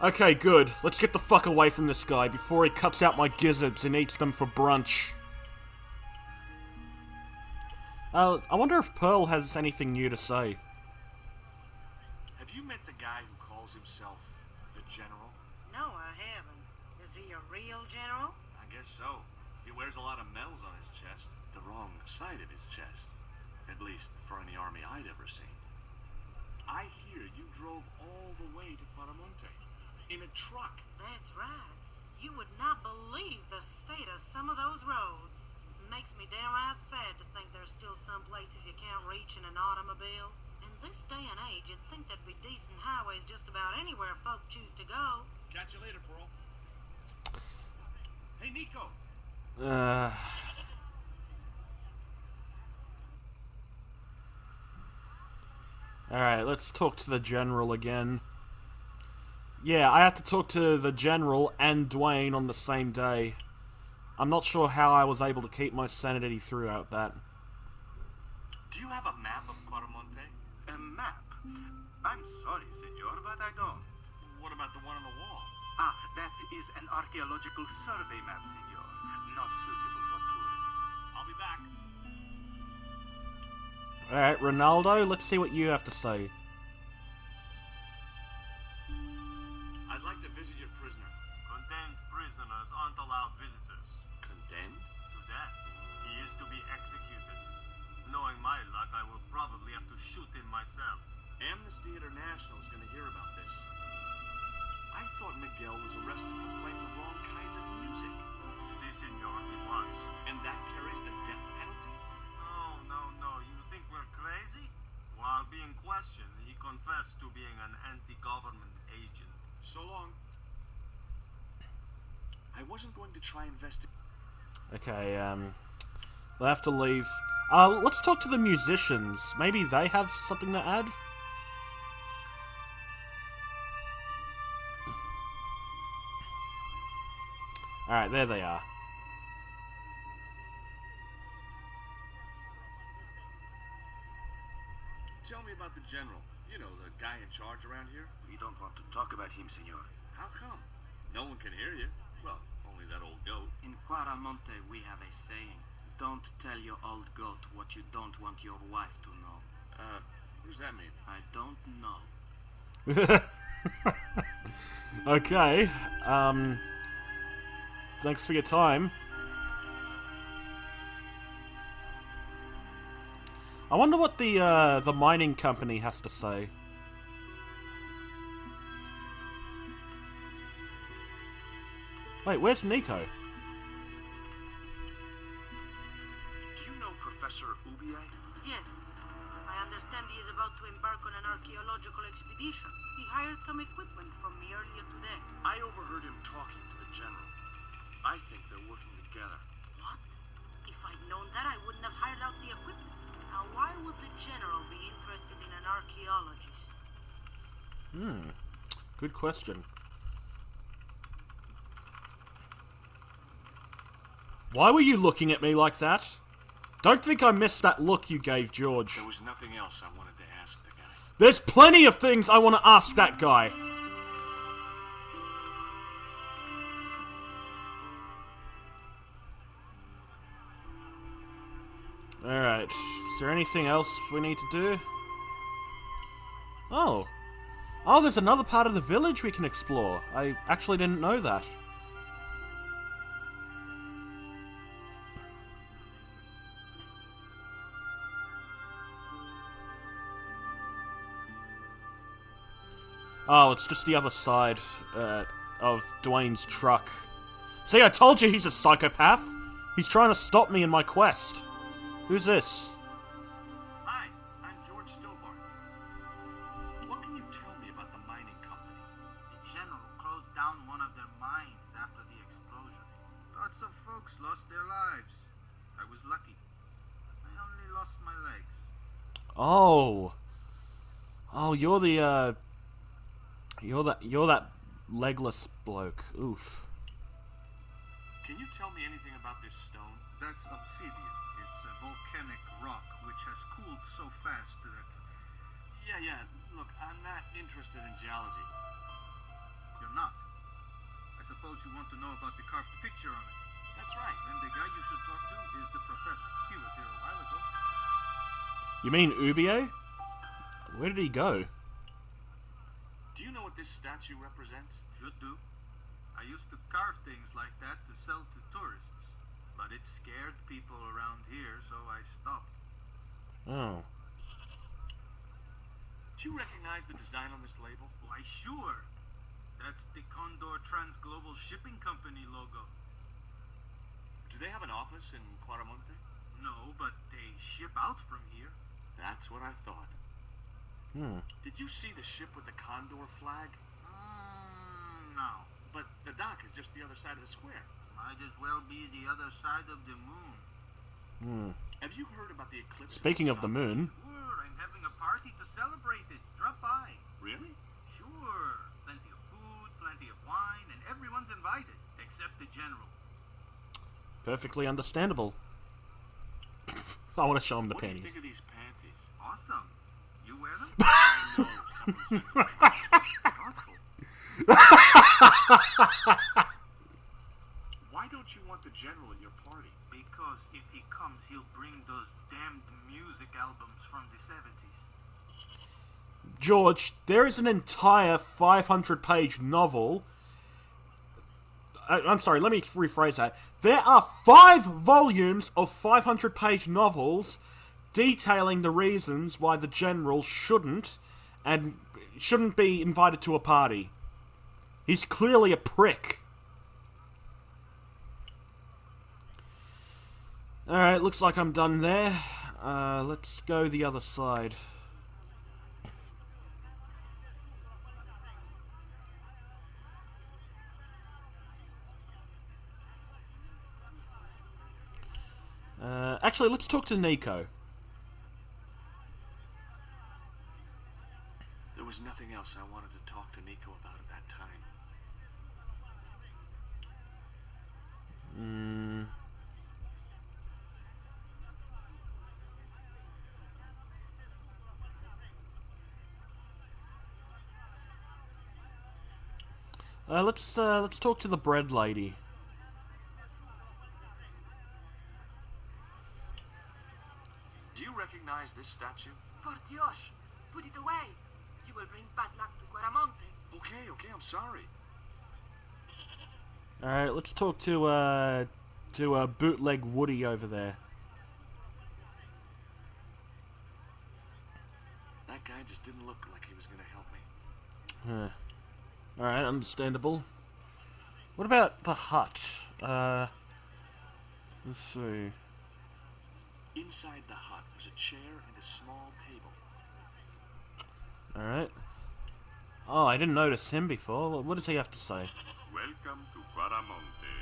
Okay, good. Let's get the fuck away from this guy before he cuts out my gizzards and eats them for brunch. I wonder if Pearl has anything new to say. Have you met the guy who calls himself the General? No, I haven't. Is he a real general? I guess so. He wears a lot of medals on his chest. The wrong side of his chest. At least for any army I'd ever seen. I hear you drove all the way to Quaramonte. In a truck. That's right. You would not believe the state of some of those roads. Makes me downright sad to think there's still some places you can't reach in an automobile. In this day and age, you'd think there'd be decent highways just about anywhere folk choose to go. Catch you later, Pearl. Hey, Nico. Alright, let's talk to the general again. Yeah, I had to talk to the general and Duane on the same day. I'm not sure how I was able to keep my sanity throughout that. Do you have a map of Quaramonte? A map? I'm sorry, senor, but I don't. What about the one on the wall? Ah, that is an archaeological survey map, senor. Not suitable for tourists. I'll be back. Alright, Ronaldo, let's see what you have to say. I'd like to visit your prisoner. Condemned prisoners aren't allowed visitors. Condemned? To death. He is to be executed. Knowing my luck, I will probably have to shoot him myself. Amnesty International is going to hear about this. I thought Miguel was arrested for playing the wrong kind of music. Si, senor, he was. And that carries the death penalty? No. You think we're crazy? While being questioned, he confessed to being an anti-government agent. So long. I wasn't going to try investigate. Okay, we'll have to leave. Let's talk to the musicians. Maybe they have something to add? Alright, there they are. Tell me about the general. You know, the guy in charge around here. We don't want to talk about him, senor. How come? No one can hear you. Well, only that old goat. In Quaramonte, we have a saying. Don't tell your old goat what you don't want your wife to know. What does that mean? I don't know. Okay, thanks for your time. I wonder what the mining company has to say. Wait, where's Nico? Do you know Professor Ubier? Yes. I understand he is about to embark on an archaeological expedition. He hired some equipment from me earlier today. I overheard him talking to the general. I think they're working together. What? If I'd known that, I wouldn't have hired out the equipment. Now, why would the general be interested in an archaeologist? Good question. Why were you looking at me like that? Don't think I missed that look you gave George. There was nothing else I wanted to ask the guy. There's plenty of things I want to ask that guy. Alright. Is there anything else we need to do? Oh. Oh, there's another part of the village we can explore. I actually didn't know that. Oh, it's just the other side of Duane's truck. See, I told you he's a psychopath. He's trying to stop me in my quest. Who's this? Hi, I'm George Stillborn. What can you tell me about the mining company? The general closed down one of their mines after the explosion. Lots of folks lost their lives. I was lucky. I only lost my legs. Oh. Oh, you're the, You're that legless bloke. Oof. Can you tell me anything about this stone? That's obsidian. It's a volcanic rock which has cooled so fast that... Yeah. Look, I'm not interested in geology. You're not. I suppose you want to know about the carved picture on it. That's right. And the guy you should talk to is the professor. He was here a while ago. You mean Ubier? Where did he go? Do you know what this statue represents? Should do. I used to carve things like that to sell to tourists. But it scared people around here, so I stopped. Oh. Do you recognize the design on this label? Why, sure. That's the Condor Trans Global Shipping Company logo. Do they have an office in Quaramonte? No, but they ship out from here. That's what I thought. Did you see the ship with the Condor flag? No. But the dock is just the other side of the square. Might as well be the other side of the moon. Have you heard about the eclipse? Speaking of the moon. Sure, I'm having a party to celebrate it. Drop by. Really? Sure. Plenty of food, plenty of wine, and everyone's invited, except the general. Perfectly understandable. I want to show him the What do you panties. think of these panties? Awesome. You wear them? I know. Someone said Thoughtful. Why don't you want the general at your party? Because if he comes, he'll bring those damned music albums from the 70s. George, there is an entire 500-page novel. I'm sorry, let me rephrase that. There are 5 volumes of 500-page novels detailing the reasons why the general shouldn't be invited to a party. He's clearly a prick. Alright, looks like I'm done there. Let's go the other side. Actually, let's talk to Nico. There was nothing else I wanted to talk to Nico about at that time. Let's talk to the bread lady. Do you recognize this statue? Por Dios, put it away. You will bring bad luck to Quaramonte. Okay, I'm sorry. Alright, let's talk to bootleg Woody over there. That guy just didn't look like he was gonna help me. Alright, understandable. What about the hut? Let's see. Inside the hut was a chair and a small table. Alright. Oh, I didn't notice him before. What does he have to say? Welcome to Quaramonte.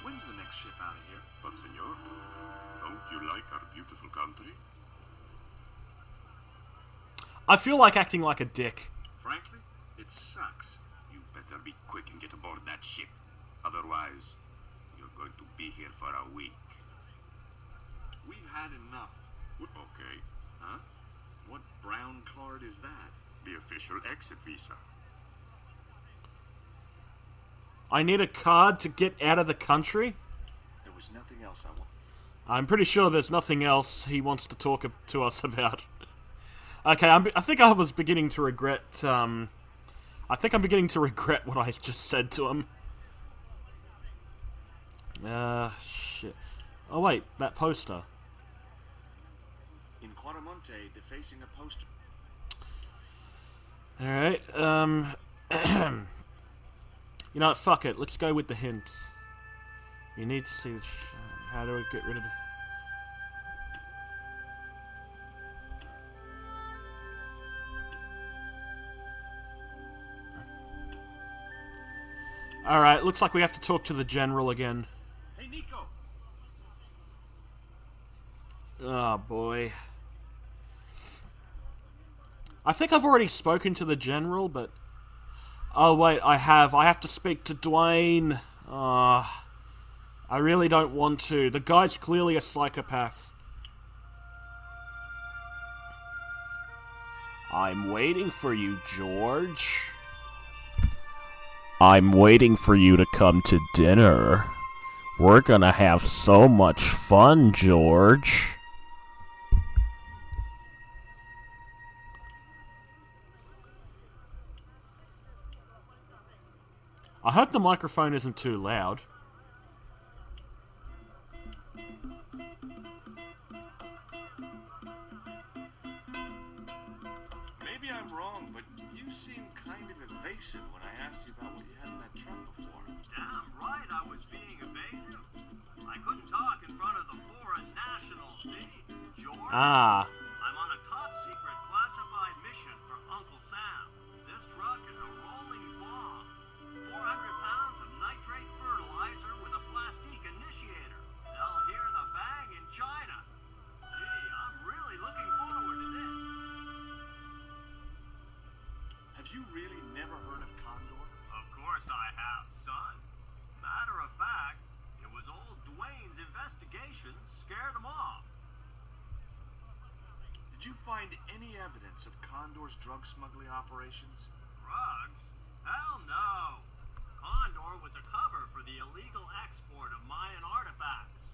When's the next ship out of here? But, senor, don't you like our beautiful country? I feel like acting like a dick. Frankly, it sucks. You better be quick and get aboard that ship. Otherwise, going to be here for a week. We've had enough. Okay. Huh? What brown card is that? The official exit visa. I need a card to get out of the country? There was nothing else I want. I'm pretty sure there's nothing else he wants to talk to us about. Okay, I think I was beginning to regret, I think I'm beginning to regret what I just said to him. Shit. Oh wait, that poster. In Quaramonte, defacing a poster. Alright, you know what, fuck it, let's go with the hints. You need to see the how do I get rid of the... Alright, looks like we have to talk to the general again. Hey, Nico! Oh, boy. I think I've already spoken to the general, but... Oh, wait, I have. I have to speak to Duane. I really don't want to. The guy's clearly a psychopath. I'm waiting for you, George. I'm waiting for you to come to dinner. We're gonna have so much fun, George. I hope the microphone isn't too loud. Maybe I'm wrong, but you seem kind of evasive when I asked you about what you had in that truck before. Damn right I was being evasive. I couldn't talk in front of the foreign nationals, see? George? Ah. I'm on a top-secret classified mission for Uncle Sam. This truck is a rolling bomb. 400 pounds of nitrate fertilizer with a plastique initiator. They'll hear the bang in China. Gee, I'm really looking forward to this. Have you really never heard of Condor? Of course I have, son. Matter of fact, it was old Duane's investigations scared him off. Did you find any evidence of Condor's drug smuggling operations? Drugs? Hell no! Condor was a cover for the illegal export of Mayan artifacts.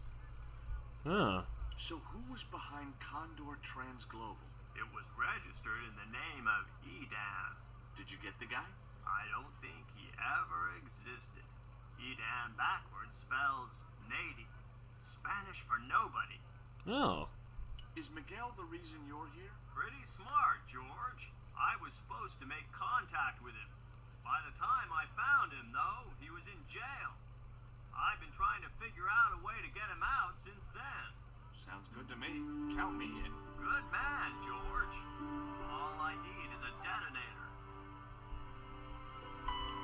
Huh. So who was behind Condor Transglobal? It was registered in the name of Edan. Did you get the guy? I don't think he ever existed. Edan backwards spells Nady, Spanish for nobody. Oh. Is Miguel the reason you're here? Pretty smart, George. I was supposed to make contact with him. By the time I found him, though, he was in jail. I've been trying to figure out a way to get him out since then. Sounds good to me. Count me in. Good man, George. All I need is a detonator.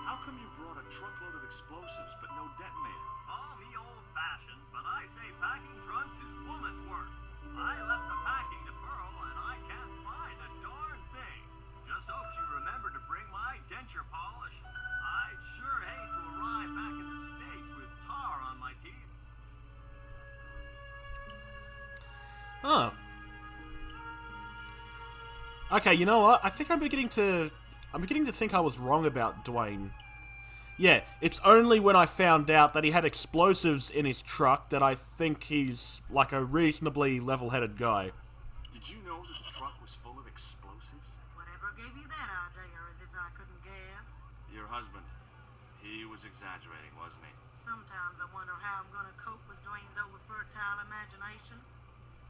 How come you brought a truckload of explosives but no detonator? Call me old-fashioned, but I say packing trunks is woman's work. I left the packing to Pearl, and I can't find a darn thing. Just hope she remembered to bring my denture polish. I'd sure hate to arrive back in the States with tar on my teeth. Huh. Okay, you know what? I think I'm beginning to think I was wrong about Duane. Yeah, it's only when I found out that he had explosives in his truck that I think he's like a reasonably level-headed guy. Did you know that the truck was full of explosives? Whatever gave you that idea, as if I couldn't guess? Your husband. He was exaggerating, wasn't he? Sometimes I wonder how I'm gonna cope with Dwayne's over-fertile imagination.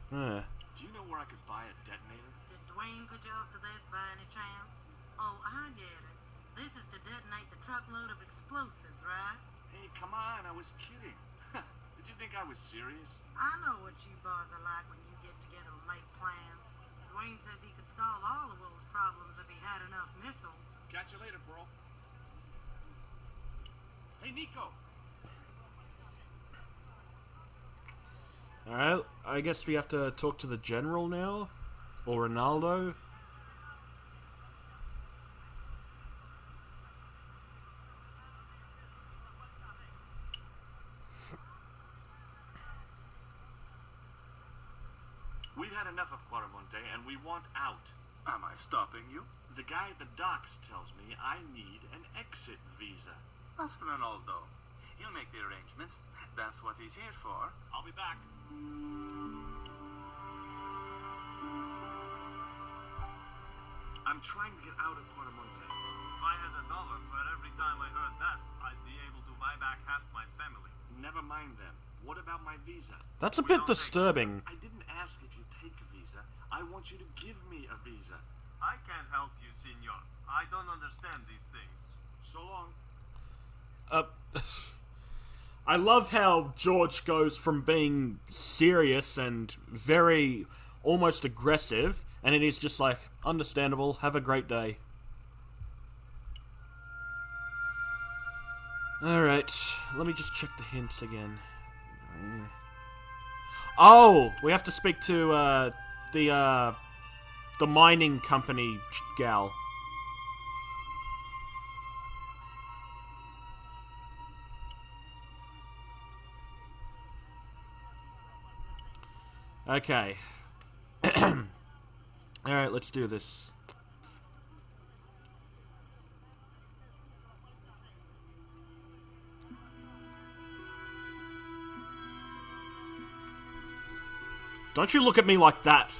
Do you know where I could buy a detonator? Did Dwayne put you up to this by any chance? Oh, I get it. This is to detonate the truckload of explosives, right? Hey, come on, I was kidding. Did you think I was serious? I know what you boys are like when you get together and make plans. Dwayne says he could solve all the world's problems if he had enough missiles. Catch you later, Pearl. Hey, Nico! Alright, I guess we have to talk to the general now? Or Ronaldo? enough of Quaramonte, and we want out. Am I stopping you? The guy at the docks tells me I need an exit visa. Ask Ronaldo. He'll make the arrangements. That's what he's here for. I'll be back. I'm trying to get out of Quaramonte. If I had $1 for every time I heard that, I'd be able to buy back half my family. Never mind them. What about my visa? That's a bit disturbing. I didn't ask if you take a visa. I want you to give me a visa. I can't help you, senor. I don't understand these things. So long. I love how George goes from being serious and very almost aggressive, and it is just like, understandable, have a great day. Alright, let me just check the hints again. Oh, we have to speak to the mining company gal. Okay. Alright, let's do this. Don't you look at me like that.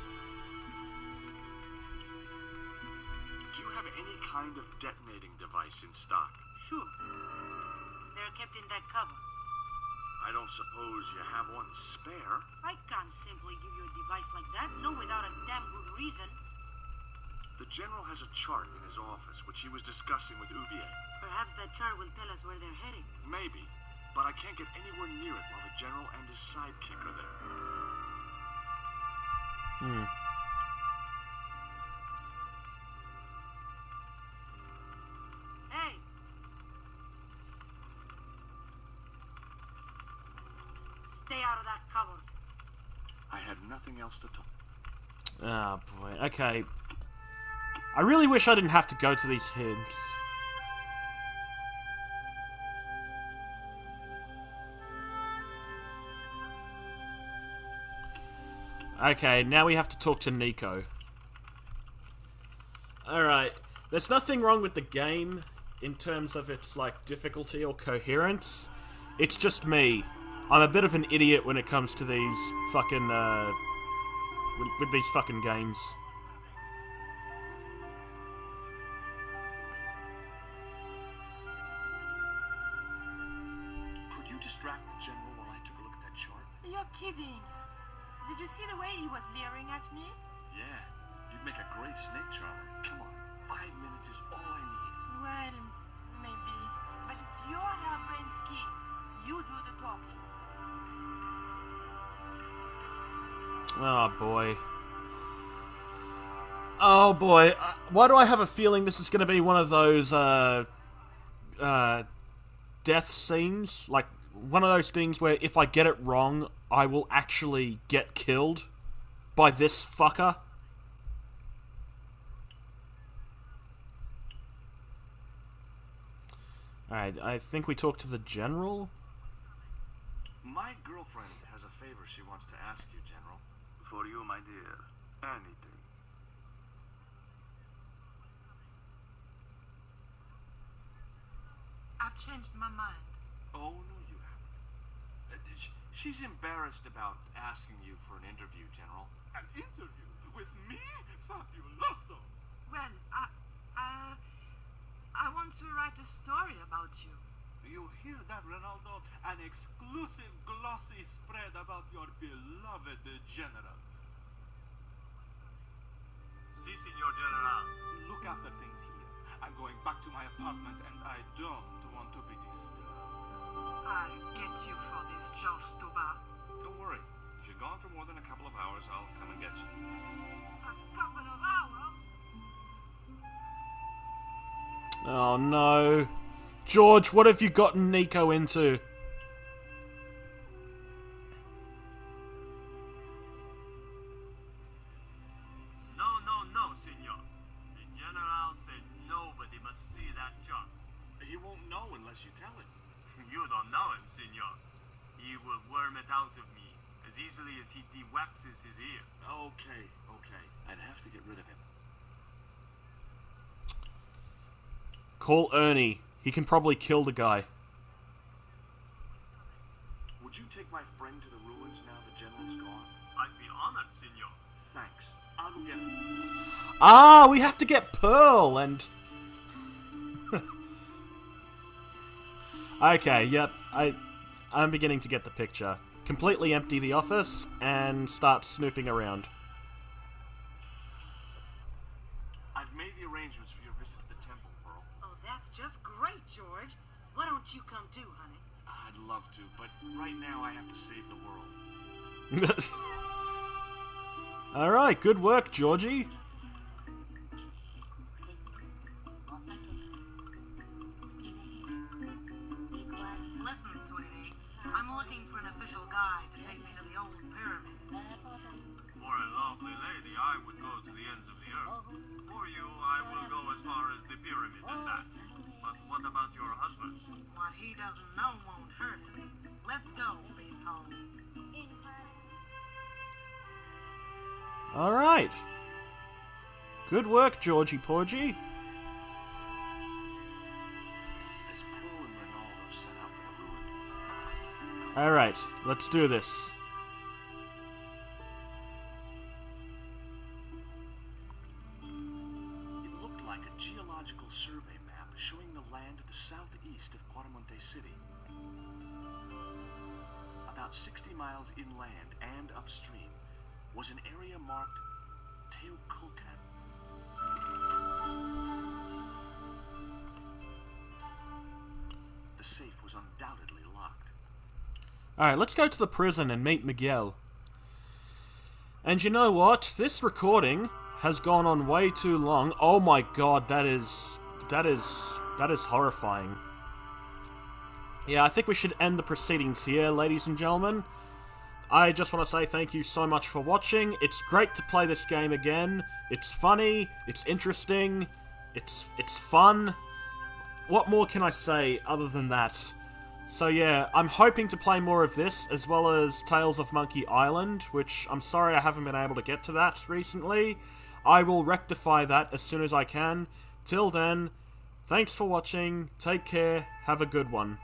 Do you have any kind of detonating device in stock? Sure. They're kept in that cupboard. I don't suppose you have one spare? I can't simply give you a device like that, no without a damn good reason. The General has a chart in his office, which he was discussing with Ubier. Perhaps that chart will tell us where they're heading. Maybe, but I can't get anywhere near it while the General and his sidekick are there. Hey! Stay out of that cupboard. I had nothing else to talk. Oh boy, okay. I really wish I didn't have to go to these hints. Okay, now we have to talk to Nico. Alright, there's nothing wrong with the game in terms of its, like, difficulty or coherence. It's just me. I'm a bit of an idiot when it comes to these fucking, with these fucking games. Could you distract the General while I took a look at that chart? You're kidding. Did you see the way he was leering at me? Yeah, you'd make a great snake charmer. Come on, 5 minutes is all I need. Well, maybe. But your harebrained scheme. You do the talking. Oh boy. Oh boy. Why do I have a feeling this is going to be one of those, death scenes? Like, one of those things where if I get it wrong, I will actually get killed by this fucker. Alright, I think we talked to the General. My girlfriend has a favor she wants to ask you, General. For you, my dear. Anything. I've changed my mind. Oh, no, you haven't. She's embarrassed about asking you for an interview, General. An interview with me? Fabuloso! Well, I want to write a story about you. You hear that, Ronaldo? An exclusive glossy spread about your beloved General. Si, Senor General. Look after things here. I'm going back to my apartment and I don't want to be disturbed. I'll get you for this, George Toba. Don't worry. If you're gone for more than a couple of hours, I'll come and get you. A couple of hours? Oh no. George, what have you gotten Nico into? No, senor. The General said nobody must see that chart. He won't know unless you tell him. You don't know him, senor. He will worm it out of me, as easily as he de-waxes his ear. Okay. I'd have to get rid of him. Call Ernie. He can probably kill the guy. Would you take my friend to the ruins now the general's gone? I'd be honored, senor. Thanks. I'll go get him. Ah, we have to get Pearl and... Okay, yep. I'm beginning to get the picture. Completely empty the office and start snooping around. I've made the arrangements for your visit to the temple, Pearl. Oh, that's just great, George. Why don't you come too, honey? I'd love to, but right now I have to save the world. Alright, good work, Georgie. Listen, sweetie. I'm looking for an official guide to take me to the old pyramid. For a lovely lady, I would go to the ends of the earth. For you, I will go as far as the pyramid and that. But what about your husband? What he doesn't know won't hurt him. Let's go, Beanpole. Alright. Good work, Georgie Porgy. As Pearl and Ronaldo set out for the ruin. Alright, let's do this. It looked like a geological survey map showing the land to the southeast of Quaramonte City. About 60 miles inland and upstream was an area marked Teoculcan. The safe was undoubtedly locked. Alright, let's go to the prison and meet Miguel. And you know what? This recording has gone on way too long. Oh my god, that is horrifying. Yeah, I think we should end the proceedings here, ladies and gentlemen. I just want to say thank you so much for watching. It's great to play this game again. It's funny, it's interesting, it's fun. What more can I say other than that? So yeah, I'm hoping to play more of this, as well as Tales of Monkey Island, which I'm sorry I haven't been able to get to that recently. I will rectify that as soon as I can. Till then, thanks for watching, take care, have a good one.